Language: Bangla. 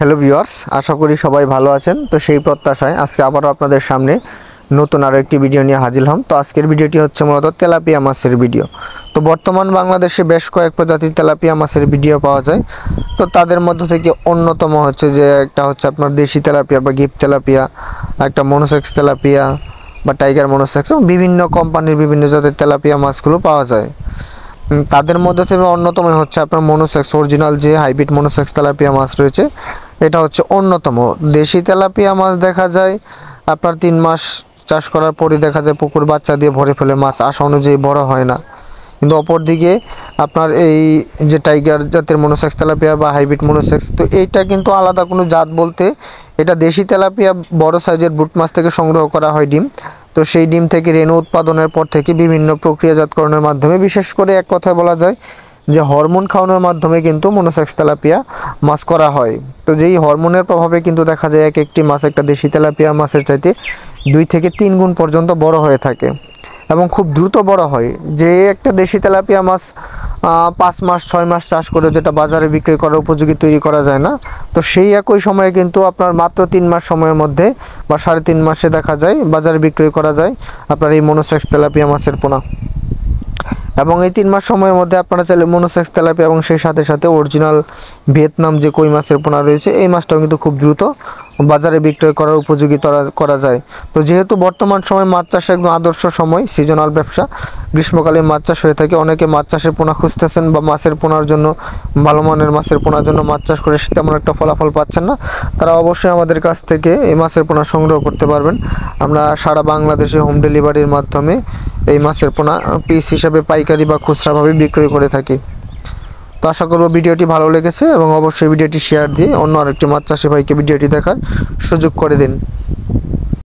হ্যালো ভিউয়ার্স, আশা করি সবাই ভালো আছেন। তো সেই প্রত্যাশায় আজকে আবারও আপনাদের সামনে নতুন আরও একটি ভিডিও নিয়ে হাজির হলাম। তো আজকের ভিডিওটি হচ্ছে মূলত তেলাপিয়া মাছের ভিডিও। তো বর্তমান বাংলাদেশে বেশ কয়েক প্রজাতির তেলাপিয়া মাছের ভিডিও পাওয়া যায়। তো তাদের মধ্য থেকে অন্যতম হচ্ছে যে একটা হচ্ছে আপনার দেশি তেলাপিয়া বা গিফট তেলাপিয়া, একটা মনোসেক্স তেলাপিয়া বা টাইগার মনোসেক্স, বিভিন্ন কোম্পানির বিভিন্ন জাতের তেলাপিয়া মাছগুলো পাওয়া যায়। তাদের মধ্যে থেকে অন্যতম হচ্ছে আপনার মনোসেক্স, অরিজিনাল যে হাইব্রিড মনোসেক্স তেলাপিয়া মাছ রয়েছে, এটা হচ্ছে অন্যতম। দেশি তেলাপিয়া মাছ দেখা যায় আপনার 3 মাস চাষ করার পরই দেখা যায় পুকুর বাচ্চা দিয়ে ভরে ফেলে, মাছ আশা অনুযায়ী বড় হয় না। কিন্তু অপরদিকে আপনার এই যে টাইগার জাতের মনোসেক্স তেলাপিয়া বা হাইব্রিড মনোসেক্স, তো এইটা কিন্তু আলাদা কোনো জাত বলতে এটা দেশি তেলাপিয়া বড় সাইজের বুট মাছ থেকে সংগ্রহ করা হয় ডিম। তো সেই ডিম থেকে রেণু উৎপাদনের পর থেকে বিভিন্ন প্রক্রিয়াজাতকরণের মাধ্যমে, বিশেষ করে এক কথায় বলা যায় যে হরমোন খাওয়ানোর মাধ্যমে কিন্তু মনোসেক্স তেলাপিয়া মাছ করা হয়। তো যেই হরমোনের প্রভাবে কিন্তু দেখা যায় এক একটি মাছ একটা দেশি তেলাপিয়া মাছের চাইতে 2 থেকে 3 গুণ পর্যন্ত বড় হয়ে থাকে এবং খুব দ্রুত বড় হয়। যে একটা দেশি তেলাপিয়া মাছ 5 মাস 6 মাস চাষ করে যেটা বাজারে বিক্রি করার উপযোগী তৈরি করা যায় না, তো সেই একই সময়ে কিন্তু আপনার মাত্র 3 মাস সময়ের মধ্যে বা 3.5 মাসে দেখা যায় বাজারে বিক্রি করা যায় আপনার এই মনোসেক্স তেলাপিয়া মাছের পোনা। এবং এই 3 মাস সময়ের মধ্যে আপনারা চাইলে মনোসেক্স তেলাপিয়া এবং সেই সাথে সাথে অরিজিনাল ভিয়েতনাম যে কই মাছের পোনা রয়েছে, এই মাছটাও কিন্তু খুব দ্রুত বাজারে বিক্রয় করার উপযোগী করা যায়। তো যেহেতু বর্তমান সময় মাছ চাষের একদম আদর্শ সময়, সিজনাল ব্যবসা, গ্রীষ্মকালে মাছ চাষ হয়ে থাকে, অনেকে মাছ চাষের পোনা খুঁজতেছেন বা মাছের পোনার জন্য, ভালো মানের মাছের পোনার জন্য মাছ চাষ করে তেমন একটা ফলাফল পাচ্ছেন না, তারা অবশ্যই আমাদের কাছ থেকে এই মাছের পোনা সংগ্রহ করতে পারবেন। আমরা সারা বাংলাদেশে হোম ডেলিভারির মাধ্যমে এই মাছের পোনা পিস হিসাবে পাইকারি বা খুচরাভাবে বিক্রয় করে থাকি। তো আশা করব ভিডিওটি ভালো লেগেছে এবং অবশ্যই ভিডিওটি শেয়ার দিয়ে অন্য আরেকটি মাছ চাষি ভাইকে ভিডিওটি দেখার সুযোগ করে দিন।